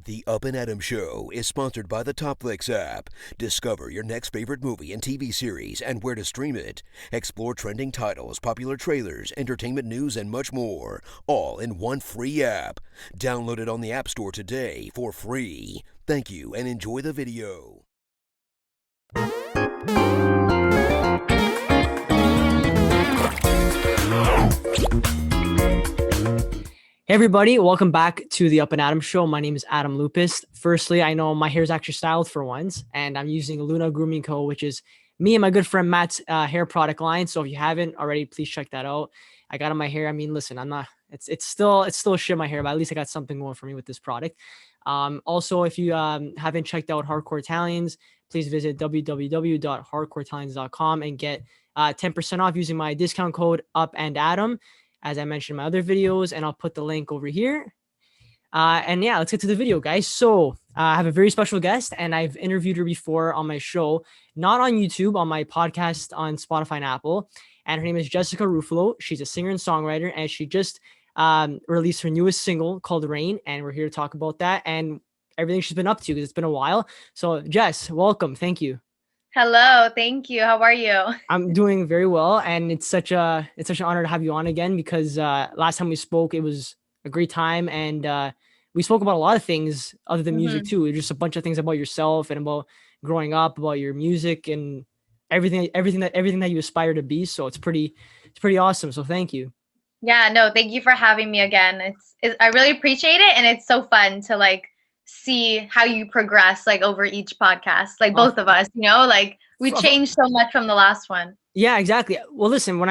The Up and Adam Show is sponsored by the TopFlix app. Discover your next favorite movie and TV series and where to stream it. Explore trending titles, popular trailers, entertainment news, and much more, all in one free app. Download it on the App Store today for free. Thank you and enjoy the video. Hey everybody, welcome back to the Up and Adam Show. My name is Adam Lupus. Firstly, I know my hair is actually styled for once, and I'm using Luna Grooming Co., which is me and my good friend Matt's hair product line. So if you haven't already, please check that out. I got on my hair. I mean, listen, I'm not. It's still shit my hair, but at least I got something going for me with this product. Also, if you haven't checked out Hardcore Italians, please visit www.hardcoreitalians.com and get 10% off using my discount code Up and Adam, as I mentioned in my other videos, and I'll put the link over here. And yeah, let's get to the video, guys. So I have a very special guest, and I've interviewed her before on my show, not on YouTube, on my podcast on Spotify and Apple. And her name is Jessica Ruffolo. She's a singer and songwriter, and she just released her newest single called Rain, and we're here to talk about that and everything she's been up to, because it's been a while. So Jess, welcome. Thank you. Hello, thank you. How are you? I'm doing very well, and it's such an honor to have you on again, because last time we spoke, it was a great time, and we spoke about a lot of things other than music too. Just a bunch of things about yourself and about growing up, about your music and everything that you aspire to be. So it's pretty awesome. So thank you. Yeah, no, thank you for having me again. I really appreciate it, and it's so fun to see how you progress over each podcast, both of us, we changed so much from the last one. Yeah, exactly. Well, listen, when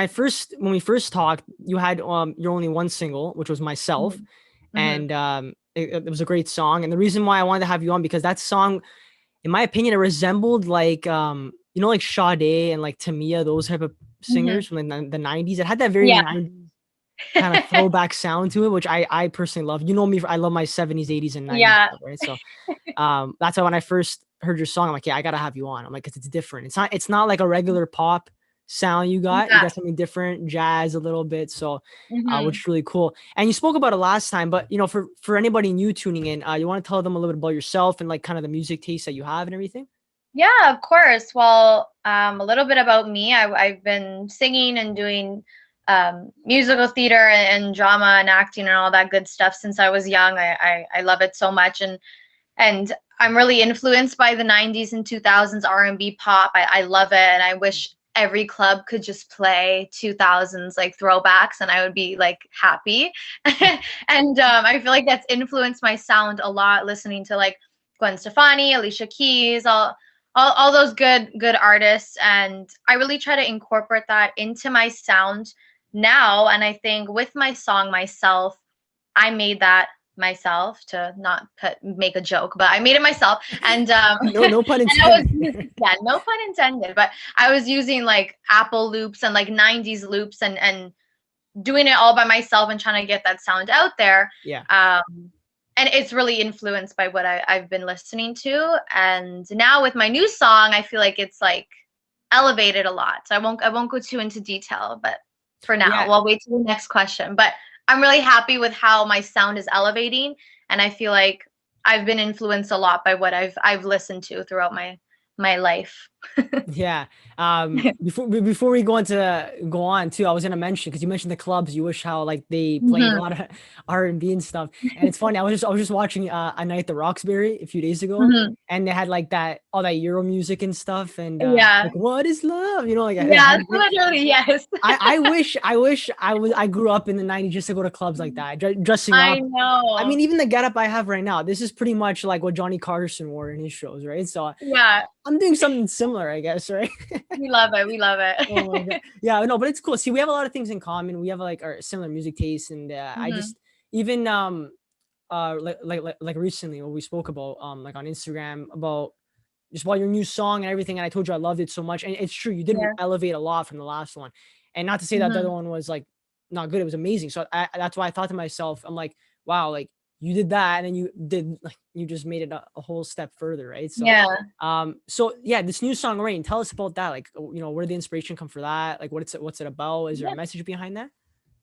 we first talked, you had your only one single, which was Myself. And it was a great song. And the reason why I wanted to have you on, because that song, in my opinion, it resembled like Sade and like Tamia, those type of singers from the 90s. It had that very 90s kind of throwback sound to it, which I personally love. You know me, I love my 70s, 80s, and 90s stuff, right? So that's why when I first heard your song, I'm like, yeah, I gotta have you on. I'm like, 'cause it's different. It's not like a regular pop sound you got. You got something different, jazz a little bit. So which is really cool. And you spoke about it last time, but for anybody new tuning in, you want to tell them a little bit about yourself and like kind of the music taste that you have and everything? Yeah, of course. Well, a little bit about me. I've been singing and doing musical theater and drama and acting and all that good stuff since I was young. I love it so much, and I'm really influenced by the 90s and 2000s R&B pop. I love it, and I wish every club could just play 2000s throwbacks, and I would be happy. And I feel like that's influenced my sound a lot, listening to Gwen Stefani, Alicia Keys, all those good artists, and I really try to incorporate that into my sound now. And I think with my song Myself, I made that myself, to not make a joke, but I made it myself. And no pun intended. Yeah, no pun intended. But I was using Apple loops and 90s loops and doing it all by myself and trying to get that sound out there. Yeah. And it's really influenced by what I've been listening to. And now with my new song, I feel like it's elevated a lot. So I won't go too into detail, but for now, we'll wait till the next question. But I'm really happy with how my sound is elevating, and I feel like I've been influenced a lot by what I've listened to throughout my life. Yeah. Before we go on too, I was gonna mention, because you mentioned the clubs, you wish how they play a lot of R&B and stuff. And it's funny, I was just watching a night at the Roxbury a few days ago, and they had all that Euro music and stuff, and what is love, Literally, yes. I wish I grew up in the 90s just to go to clubs like that, dressing up. I know. I mean, even the getup I have right now, this is pretty much like what Johnny Carson wore in his shows, right? So yeah, I'm doing something similar, I guess, right? We love it. Oh my God. Yeah, no, but it's cool. See, we have a lot of things in common. We have our similar music tastes, and I just even recently, what we spoke about on Instagram about your new song and everything, and I told you I loved it so much, and it's true, you did elevate a lot from the last one, and not to say that the other one was not good, it was amazing. So that's why I thought to myself, I'm like, wow, you did that, and then you just made it a whole step further, right? So this new song Rain, tell us about that. Where did the inspiration come for that? What's it about? Is there a message behind that?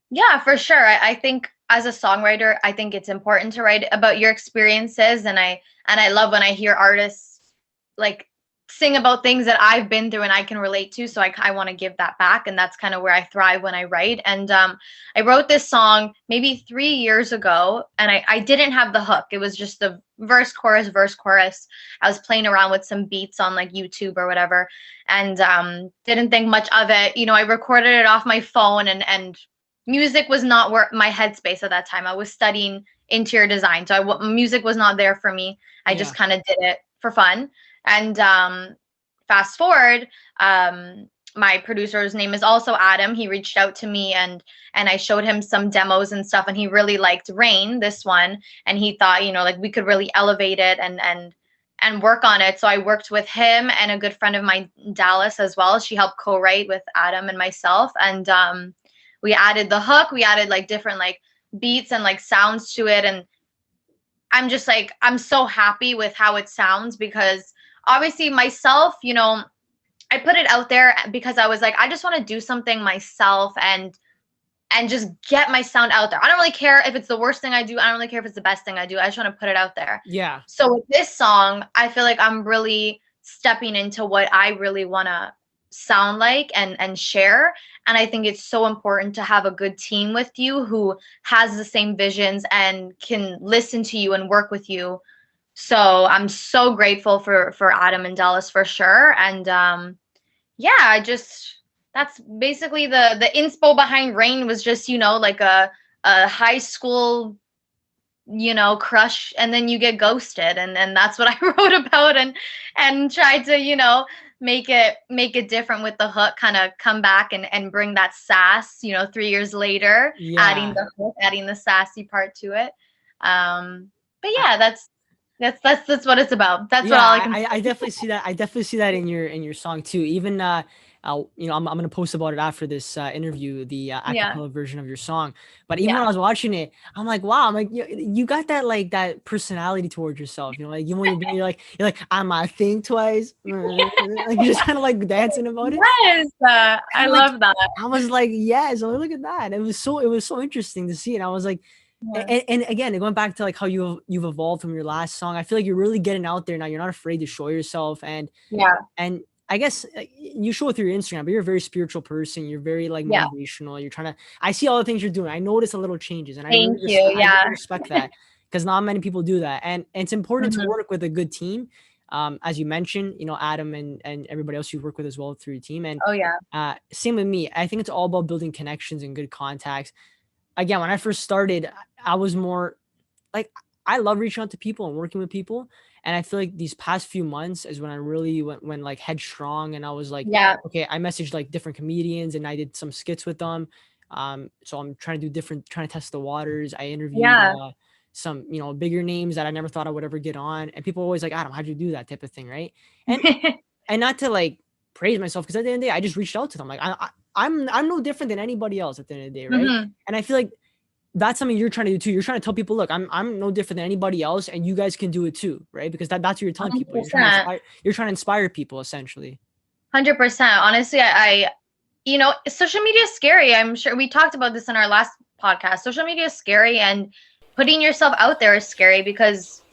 Yeah, for sure. I think as a songwriter, I think it's important to write about your experiences, and I love when I hear artists like sing about things that I've been through and I can relate to. So I want to give that back, and that's kind of where I thrive when I write. And I wrote this song maybe 3 years ago, and I didn't have the hook. It was just the verse, chorus, verse, chorus. I was playing around with some beats on like YouTube or whatever, and didn't think much of it. You know, I recorded it off my phone, and music was not where my headspace at that time. I was studying interior design, so music was not there for me. I Yeah. just kind of did it for fun. And fast forward, my producer's name is also Adam. He reached out to me, and I showed him some demos and stuff, and he really liked Rain, this one, and he thought, you know, like we could really elevate it and work on it. So I worked with him and a good friend of mine, Dallas, as well. She helped co-write with Adam and myself, and we added the hook, we added like different like beats and like sounds to it. And I'm just like, I'm so happy with how it sounds, because obviously myself, you know, I put it out there because I was like, I just want to do something myself and just get my sound out there. I don't really care if it's the worst thing I do. I don't really care if it's the best thing I do. I just want to put it out there. Yeah. So with this song, I feel like I'm really stepping into what I really want to sound like and share. And I think it's so important to have a good team with you who has the same visions and can listen to you and work with you. So I'm so grateful for Adam and Dallas for sure. And yeah, I just, that's basically the inspo behind Rain, was just, you know, like a high school, you know, crush, and then you get ghosted, and that's what I wrote about, and tried to, you know, make it different with the hook, kind of come back and bring that sass, you know, 3 years later, adding Yeah. the hook, adding the sassy part to it. But yeah, that's what it's about. That's what all I Yeah, can I definitely see that. I definitely see that in your song too. Even you know, I'm gonna post about it after this interview, the Yeah, acapella version of your song. But even when yeah. I was watching it, I'm like, wow, I'm like, you got that like that personality towards yourself. You know, like even when you're like, I might think twice, like you're just kind of like dancing about it. Yes, And I I'm like, love that. I was like, yes, oh, look at that. It was so interesting to see. And I was like, Yeah. and again, going back to like how you've evolved from your last song, I feel like you're really getting out there now. You're not afraid to show yourself, Yeah. and I guess you show it through your Instagram, but you're a very spiritual person. You're very like Yeah. motivational. You're trying to. I see all the things you're doing. I notice a little changes, and Thank you. I really Yeah. respect that, because not many people do that, and it's important to Mhm. work with a good team. As you mentioned, you know, Adam and everybody else you work with as well through your team, and Oh yeah. same with me. I think it's all about building connections and good contacts. Again, when I first started, I was more like, I love reaching out to people and working with people. And I feel like these past few months is when I really went like headstrong, and I was like, Yeah. okay, I messaged like different comedians and I did some skits with them. So I'm trying to do different, trying to test the waters. I interviewed Yeah. some, you know, bigger names that I never thought I would ever get on. And people are always like, Adam, how'd you do that type of thing? Right. And not to like praise myself, because at the end of the day, I just reached out to them. Like I'm no different than anybody else at the end of the day. Right. Mhm. And I feel like that's something you're trying to do too. You're trying to tell people, look, I'm no different than anybody else, and you guys can do it too, right? Because that's what you're telling people. 100%. You're trying to inspire people essentially. 100%. Honestly, you know, social media is scary. I'm sure we talked about this in our last podcast. Social media is scary, and putting yourself out there is scary, because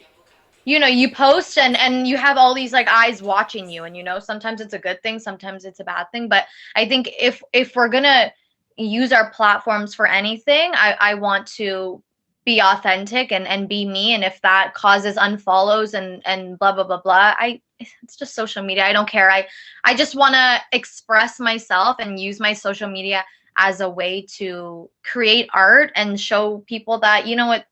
you know, you post and you have all these like eyes watching you, and you know, sometimes it's a good thing, sometimes it's a bad thing. But I think if we're gonna use our platforms for anything, I want to be authentic and be me. And if that causes unfollows and blah blah blah blah, it's just social media. I don't care. I just want to express myself and use my social media as a way to create art and show people that, you know what,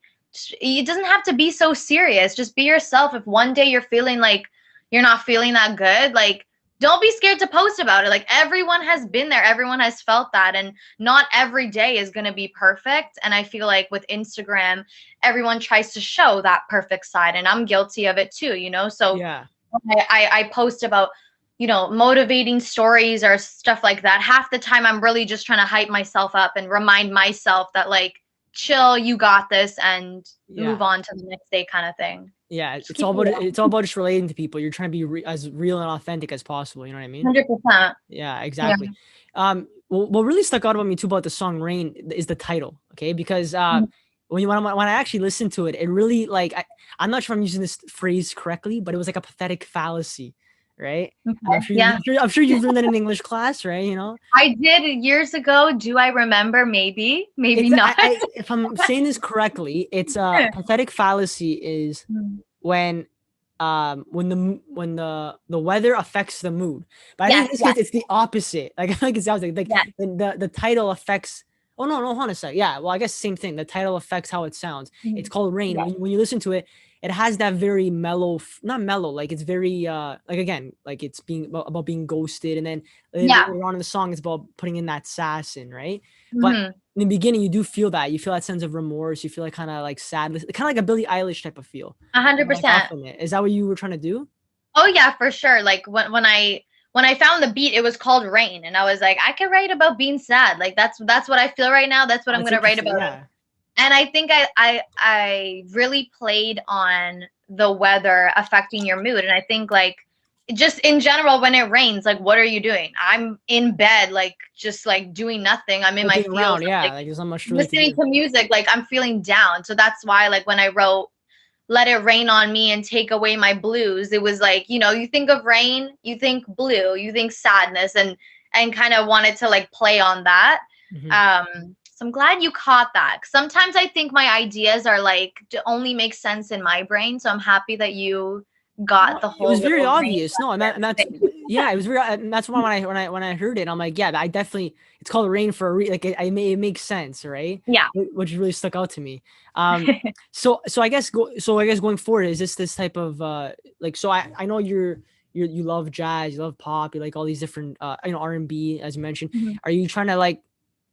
it doesn't have to be so serious. Just be yourself. If one day you're feeling like you're not feeling that good, like don't be scared to post about it. Like everyone has been there. Everyone has felt that. And not every day is going to be perfect. And I feel like with Instagram, everyone tries to show that perfect side. And I'm guilty of it too, you know? So Yeah. I post about, you know, motivating stories or stuff like that. Half the time I'm really just trying to hype myself up and remind myself that like, chill, you got this, and move on to the next day kind of thing. Yeah, it's all about just relating to people. You're trying to be as real and authentic as possible. You know what I mean? 100%. Yeah, exactly. Yeah. What really stuck out about me too about the song "Rain" is the title. Okay, because when I actually listened to it, it really like I'm not sure if I'm using this phrase correctly, but it was like a pathetic fallacy, right? Okay. I'm sure you've learned that in English class, right? You know, I did years ago. Do I remember? Maybe not. If I'm saying this correctly, it's a pathetic fallacy is when the weather affects the mood. But I think in this case it's the opposite. Like I feel like it sounds like the title affects. Oh no, hold on a sec. Yeah, well I guess same thing. The title affects how it sounds. It's called Rain. When you listen to it, it has that very mellow, not mellow, like it's very like again, like it's being about being ghosted, and then later on in the song it's about putting in that sass in, right? But in the beginning you do feel that. You feel that sense of remorse, you feel like kind of like sad, kind of like a Billie Eilish type of feel. 100%. Is that what you were trying to do? Oh yeah, for sure. Like when I found the beat, it was called Rain, and I was like, I can write about being sad. Like that's what I feel right now. That's what I'm gonna write about. Yeah. And I think I really played on the weather affecting your mood. And I think like just in general, when it rains, like what are you doing? I'm in bed, like just like doing nothing. I'm in my feels. Like there's not much listening to music, like I'm feeling down. So that's why like when I wrote Let It Rain on Me and Take Away My Blues, it was like, you know, you think of rain, you think blue, you think sadness, and kind of wanted to like play on that. So I'm glad you caught that. Sometimes I think my ideas are like to only make sense in my brain. So I'm happy that you got the whole. It was very obvious. No, and that's yeah, it was very. And that's why when I heard it, I'm like, yeah, I definitely. It's called Rain for a like it makes sense, right? Yeah, which really stuck out to me. So I guess going forward, is this type of like, so I know you love jazz, you love pop, you like all these different R&B as you mentioned. Are you trying to like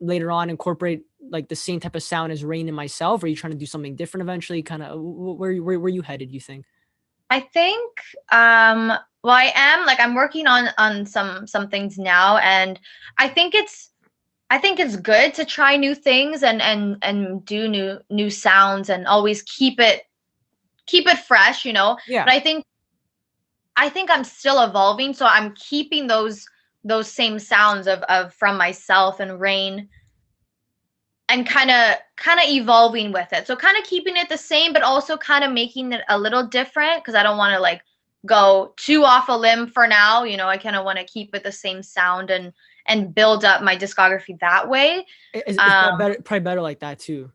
later on incorporate like the same type of sound as Rain and myself? Or are you trying to do something different eventually? Kind of where you headed, you think? I think well, I am like I'm working on some things now, and I think it's good to try new things and do new sounds and always keep it fresh, you know. Yeah. But I think I'm still evolving, so I'm keeping those same sounds of From Myself and Rain, and kind of evolving with it. So kind of keeping it the same, but also kind of making it a little different, because I don't want to like go too off a limb for now. You know, I kind of want to keep it the same sound and build up my discography that way. It's probably better like that too.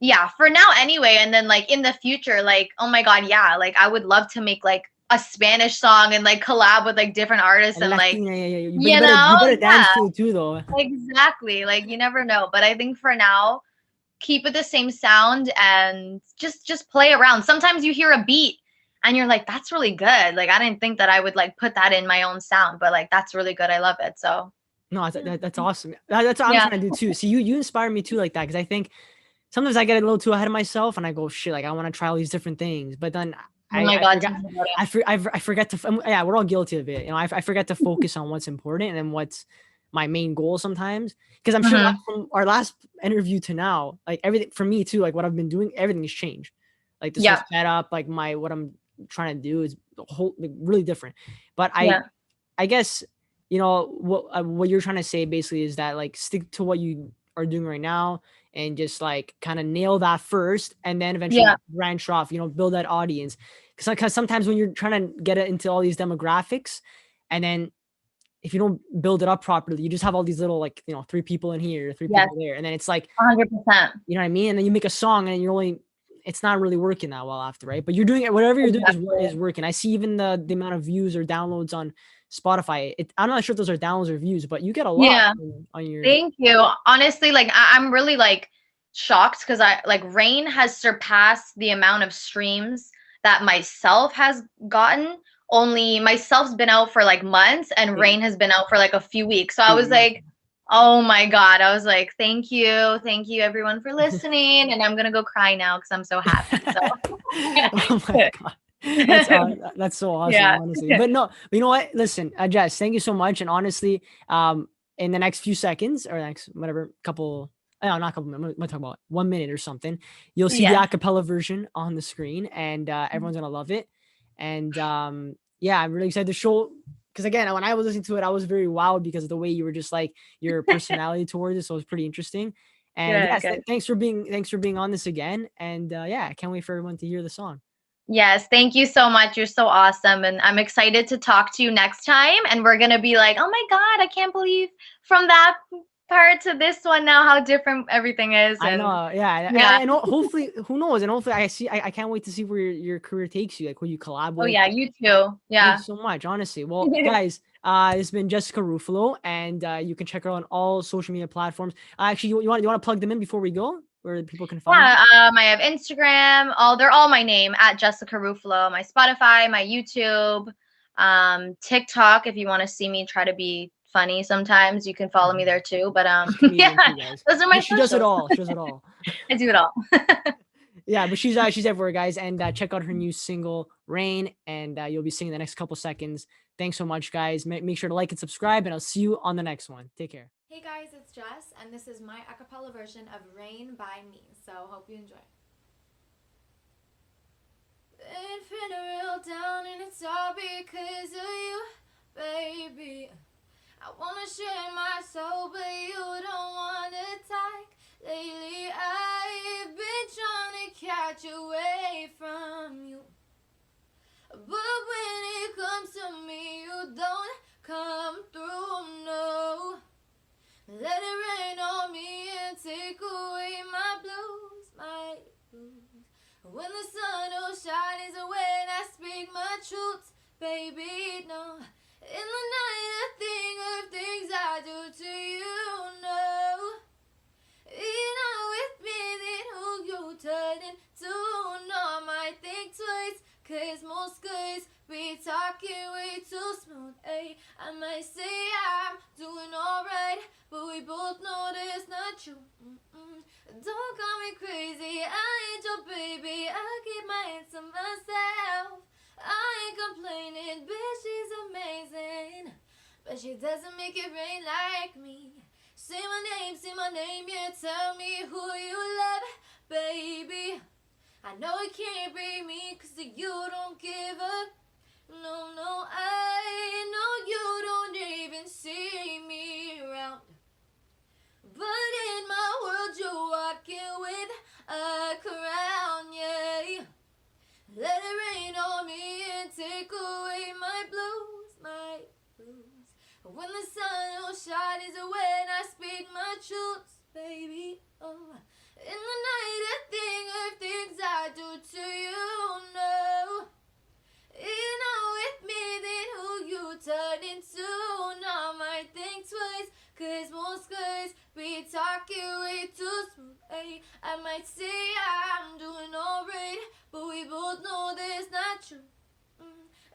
Yeah, for now anyway. And then like in the future, like, oh my God, yeah, like I would love to make like a Spanish song and like collab with like different artists and like, you better dance to it too though. Exactly. Like you never know. But I think for now, keep it the same sound and just play around. Sometimes you hear a beat and you're like, that's really good. Like I didn't think that I would like put that in my own sound, but like that's really good. I love it. So no, that's awesome. That's what I'm trying to do too. See, you inspire me too like that, because I think sometimes I get a little too ahead of myself and I go, shit, like I want to try all these different things, but then I forget to. Yeah, we're all guilty of it. You know, I forget to focus on what's important and what's my main goal sometimes. Because I'm sure from our last interview to now, like everything for me too, like what I've been doing, everything has changed. Like this whole setup, like what I'm trying to do is like, really different. But I guess you know what you're trying to say basically is that like stick to what you are doing right now and just like kind of nail that first, and then eventually branch off, you know, build that audience. Because sometimes when you're trying to get it into all these demographics, and then if you don't build it up properly, you just have all these little like, you know, 3 people in here, 3 people there, and then it's like 100%. You know what I mean? And then you make a song and it's not really working that well after, right? But you're doing it, whatever you're doing is working. I see even the amount of views or downloads on Spotify. I'm not sure if those are downloads or views, but you get a lot on your. Thank you. Honestly, like I'm really like shocked, because I like Rain has surpassed the amount of streams that Myself has gotten. Only Myself's been out for like months and Rain has been out for like a few weeks. So I was like, oh my God. I was like, thank you everyone for listening. And I'm gonna go cry now because I'm so happy. So oh my God. That's so awesome, honestly. But no, you know what? Listen, Jess, thank you so much. And honestly, in the next few seconds or next whatever couple not a couple minutes. I'm gonna talk about 1 minute or something. You'll see the Yes. acapella version on the screen, and everyone's gonna love it. And yeah, I'm really excited to show. Because again, when I was listening to it, I was very wowed because of the way you were just like your personality towards it. So it was pretty interesting. And Good, yes, good. thanks for being on this again. And yeah, I can't wait for everyone to hear the song. Yes, thank you so much. You're so awesome. And I'm excited to talk to you next time. And we're going to be like, oh my God, I can't believe from that part to this one now how different everything is. I And know, yeah, yeah. and hopefully, who knows? And hopefully, I can't wait to see where your career takes you, like who you collab Oh, with. yeah, you too. Thank Yeah. you so much, honestly. Well, guys, it's been Jessica Ruffolo, and you can check her out on all social media platforms. Actually, you want to plug them in before we go, where people can find you? Yeah, I have Instagram. They're all my name at Jessica Ruffolo. My Spotify, my YouTube, TikTok. If you want to see me try to be funny, sometimes you can follow me there too. But Comedian yeah, too, guys. those are my She does it socials. all. She does it all. I do it all. Yeah, but she's everywhere, guys. And check out her new single "Rain," and you'll be seeing the next couple seconds. Thanks so much, guys. Make sure to like and subscribe, and I'll see you on the next one. Take care. Hey guys, it's Jess, and this is my acapella version of Rain by me, so hope you enjoy. Been feeling real down and it's all because of you, baby. I wanna share my soul, but you don't wanna talk. Lately I've been trying to catch away from you, but when it comes to me, you don't come through, no. Let it rain on me and take away my blues, my blues. When the sun will shine is when I speak my truth, baby, no. In the night I think of things I do to you, no. You're not with me, then who you turn into, no. I might think twice, cause most guys be talking way too smooth, ayy. I might say I'm doing alright, but we both know that's not true. Don't call me crazy, I ain't your baby. I keep my hands to myself. I ain't complaining, bitch, she's amazing, but she doesn't make it rain like me. Say my name, yeah, tell me who you love, baby. I know it can't be me, cause you don't give up. No, no, I know you don't even see me around, but in my world you're walking with a crown, yeah. Let it rain on me and take away my blues, my blues. When the sun will shine is when I speak my truths, baby, oh. In the night I think of things I do to you, no. You're not with me, then who you turn into, now I might think twice, cause most guys be talking way too smooth, ay. I might say I'm doing alright, but we both know that's not true.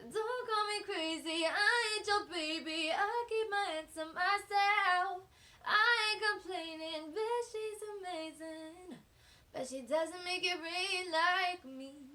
Don't call me crazy, I ain't your baby. I keep my hands to myself. I ain't complaining, bitch, she's amazing, but she doesn't make it rain like me.